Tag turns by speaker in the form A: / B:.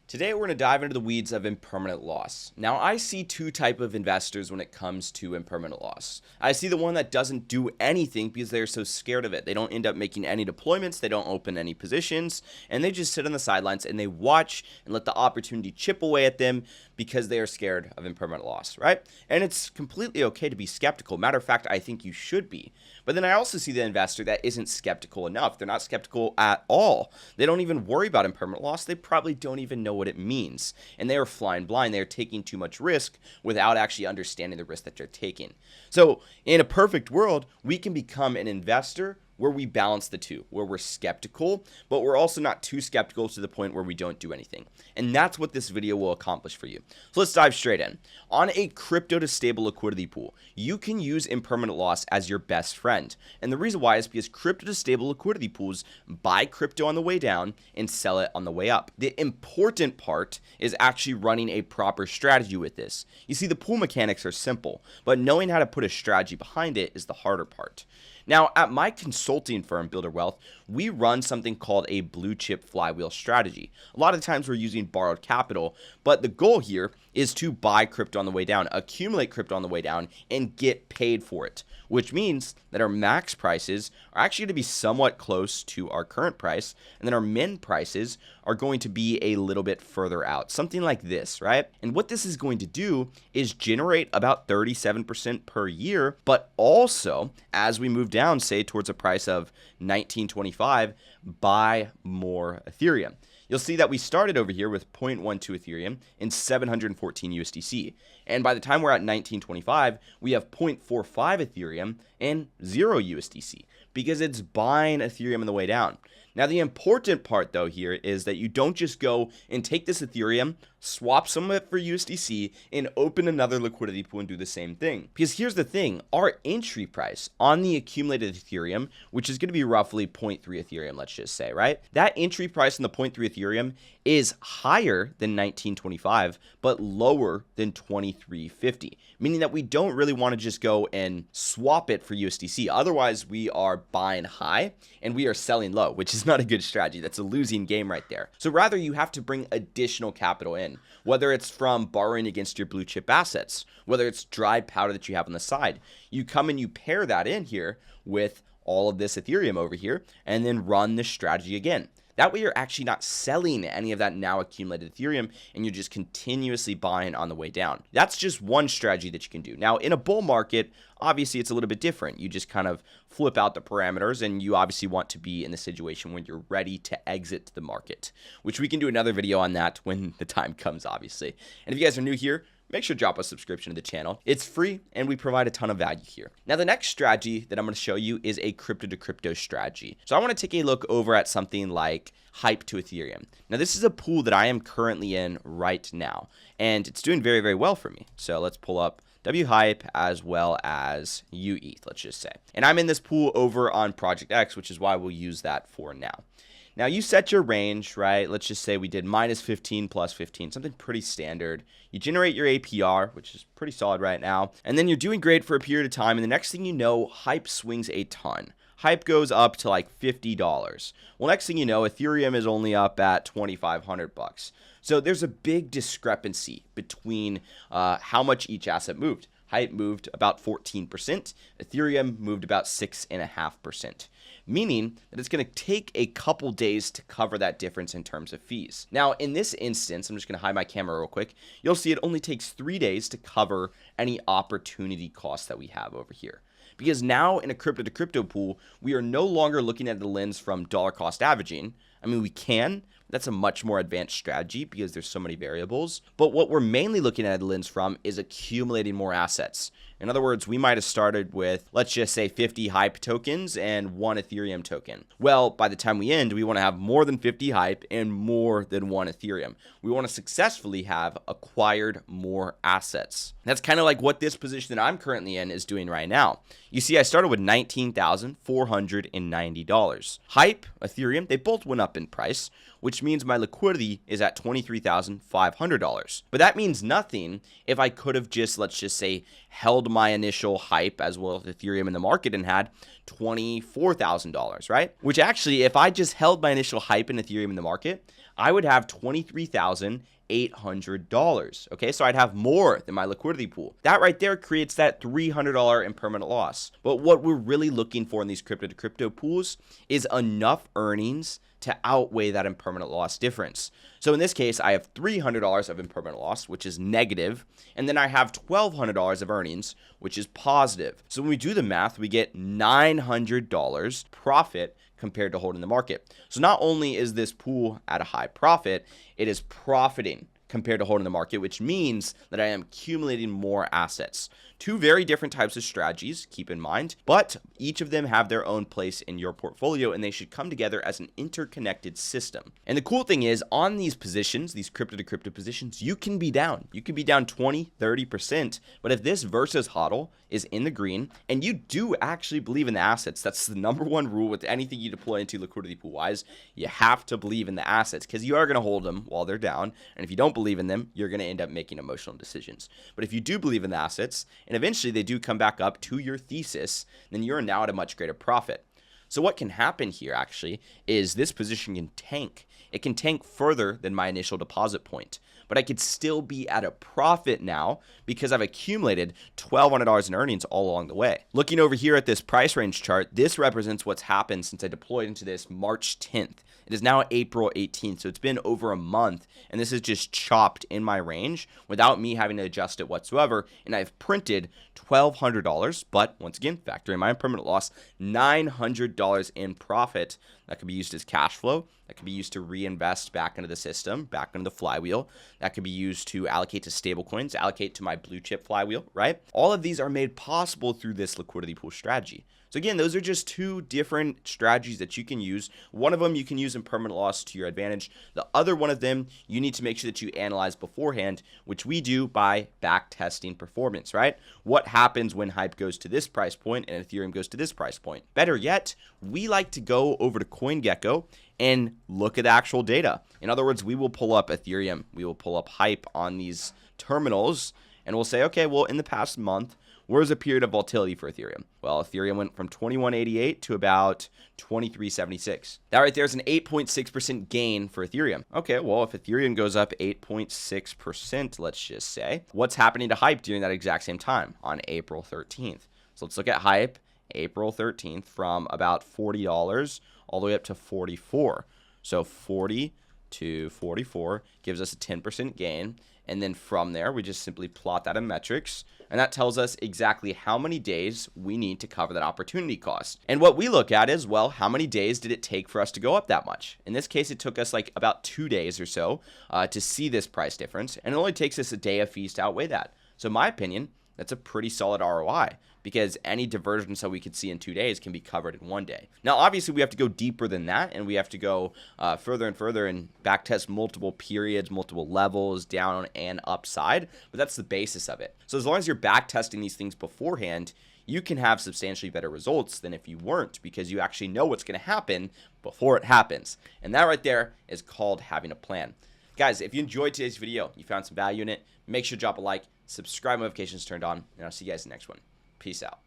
A: Today we're going to dive into the weeds of impermanent loss. Now I see two types of investors when it comes to impermanent loss. I see the one that doesn't do anything because they're so scared of it. They don't end up making any deployments, they don't open any positions, and they just sit on the sidelines and they watch and let the opportunity chip away at them because they are scared of impermanent loss, right? And it's completely okay to be skeptical. Matter of fact, I think you should be. But then I also see the investor that isn't skeptical enough. They're not skeptical at all. They don't even worry about impermanent loss. They probably don't even know what it means. And they are flying blind. They are taking too much risk without actually understanding the risk that they're taking. So in a perfect world, we can become an investor where we balance the two, where we're skeptical, but we're also not too skeptical to the point where we don't do anything. And that's what this video will accomplish for you. So let's dive straight in. On a crypto to stable liquidity pool, you can use impermanent loss as your best friend. And the reason why is because crypto to stable liquidity pools buy crypto on the way down and sell it on the way up. The important part is actually running a proper strategy with this. You see, the pool mechanics are simple, but knowing how to put a strategy behind it is the harder part. Now, at my consulting firm, Builder Wealth, we run something called a blue chip flywheel strategy. A lot of times we're using borrowed capital, but the goal here is to buy crypto on the way down, accumulate crypto on the way down, and get paid for it, which means that our max prices are actually going to be somewhat close to our current price, and then our min prices are going to be a little bit further out, something like this, right? And what this is going to do is generate about 37% per year, but also as we move down, say towards a price of 1925, buy more Ethereum. You'll see that we started over here with 0.12 Ethereum and 714 USDC. And by the time we're at 1925, we have 0.45 Ethereum and 0 USDC because it's buying Ethereum on the way down. Now, the important part, though, here is that you don't just go and take this Ethereum, swap some of it for USDC, and open another liquidity pool and do the same thing. Because here's the thing, our entry price on the accumulated Ethereum, which is going to be roughly 0.3 Ethereum, let's just say, right? That entry price on the 0.3 Ethereum is higher than 1925, but lower than 2350, meaning that we don't really want to just go and swap it for USDC. Otherwise, we are buying high and we are selling low, which is not a good strategy. That's a losing game right there. So rather, you have to bring additional capital in, whether it's from borrowing against your blue chip assets, whether it's dry powder that you have on the side. You come and you pair that in here with all of this Ethereum over here and then run this strategy again. That way, you're actually not selling any of that now accumulated Ethereum, and you're just continuously buying on the way down. That's just one strategy that you can do. Now, in a bull market, obviously, it's a little bit different. You just kind of flip out the parameters, and you obviously want to be in the situation when you're ready to exit the market, which we can do another video on that when the time comes, obviously. And if you guys are new here, make sure to drop a subscription to the channel. It's free and we provide a ton of value here. Now, the next strategy that I'm going to show you is a crypto to crypto strategy. So I want to take a look over at something like Hype to Ethereum. Now, this is a pool that I am currently in right now, and it's doing very, very well for me. So let's pull up WHype as well as UETH, let's just say. And I'm in this pool over on Project X, which is why we'll use that for now. Now, you set your range, right? Let's just say we did minus 15 plus 15, something pretty standard. You generate your APR, which is pretty solid right now. And then you're doing great for a period of time. And the next thing you know, Hype swings a ton. Hype goes up to like $50. Well, next thing you know, Ethereum is only up at 2,500 bucks. So there's a big discrepancy between how much each asset moved. Hype moved about 14%. Ethereum moved about 6.5%. Meaning that it's going to take a couple days to cover that difference in terms of fees. Now, in this instance, I'm just going to hide my camera real quick. You'll see it only takes 3 days to cover any opportunity costs that we have over here. Because now in a crypto to crypto pool, we are no longer looking at the lens from dollar cost averaging. I mean, we can. That's a much more advanced strategy because there's so many variables. But what we're mainly looking at the lens from is accumulating more assets. In other words, we might have started with, let's just say 50 Hype tokens and 1 Ethereum token. Well, by the time we end, we want to have more than 50 Hype and more than 1 Ethereum. We want to successfully have acquired more assets. That's kind of like what this position that I'm currently in is doing right now. You see, I started with $19,490. Hype, Ethereum, they both went up in price, which means my liquidity is at $23,500. But that means nothing if I could have just, let's just say, held my initial hype as well as Ethereum in the market and had $24,000, right? Which actually, if I just held my initial hype in Ethereum in the market, I would have $23,800. Okay, so I'd have more than my liquidity pool. That right there creates that $300 impermanent loss. But what we're really looking for in these crypto to crypto pools is enough earnings to outweigh that impermanent loss difference. So in this case, I have $300 of impermanent loss, which is negative, and then I have $1,200 of earnings, which is positive. So when we do the math, we get $900 profit compared to holding the market. So not only is this pool at a high profit, it is profiting compared to holding the market, which means that I am accumulating more assets. Two very different types of strategies, keep in mind, but each of them have their own place in your portfolio and they should come together as an interconnected system. And the cool thing is on these positions, these crypto to crypto positions, you can be down. You can be down 20, 30%. But if this versus hodl is in the green and you do actually believe in the assets, that's the number one rule with anything you deploy into liquidity pool wise. You have to believe in the assets because you are going to hold them while they're down. And if you don't believe in them, you're going to end up making emotional decisions. But if you do believe in the assets and eventually they do come back up to your thesis, then you're now at a much greater profit. So what can happen here actually is this position can tank. It can tank further than my initial deposit point, but I could still be at a profit now because I've accumulated $1,200 in earnings all along the way. Looking over here at this price range chart, this represents what's happened since I deployed into this March 10th. It is now April 18th, so it's been over a month, and this is just chopped in my range without me having to adjust it whatsoever, and I've printed $1,200, but once again, factoring my impermanent loss, $900 in profit. That could be used as cash flow. That could be used to reinvest back into the system, back into the flywheel. That could be used to allocate to stablecoins, allocate to my blue chip flywheel, right? All of these are made possible through this liquidity pool strategy. So again, those are just two different strategies that you can use. One of them you can use impermanent loss to your advantage. The other one of them, you need to make sure that you analyze beforehand, which we do by back testing performance, right? What happens when hype goes to this price point and Ethereum goes to this price point? Better yet, we like to go over to CoinGecko and look at the actual data. In other words, we will pull up Ethereum. We will pull up hype on these terminals and we'll say, okay, well, in the past month, where's a period of volatility for Ethereum? Well, Ethereum went from 2188 to about 2376. That right there is an 8.6% gain for Ethereum. Okay, well, if Ethereum goes up 8.6%, let's just say, what's happening to hype during that exact same time on April 13th? So let's look at hype April 13th from about $40 all the way up to 44. So 40 to 44 gives us a 10% gain. And then from there, we just simply plot that in Metrix. And that tells us exactly how many days we need to cover that opportunity cost. And what we look at is, well, how many days did it take for us to go up that much? In this case, it took us like about 2 days or so to see this price difference. And it only takes us a day of fees to outweigh that. So in my opinion, that's a pretty solid ROI because any divergence that we could see in 2 days can be covered in 1 day. Now, obviously, we have to go deeper than that, and we have to go further and further and backtest multiple periods, multiple levels, down and upside, but that's the basis of it. So as long as you're backtesting these things beforehand, you can have substantially better results than if you weren't because you actually know what's going to happen before it happens. And that right there is called having a plan. Guys, if you enjoyed today's video, you found some value in it, make sure to drop a like, subscribe, notifications turned on, and I'll see you guys in the next one. Peace out.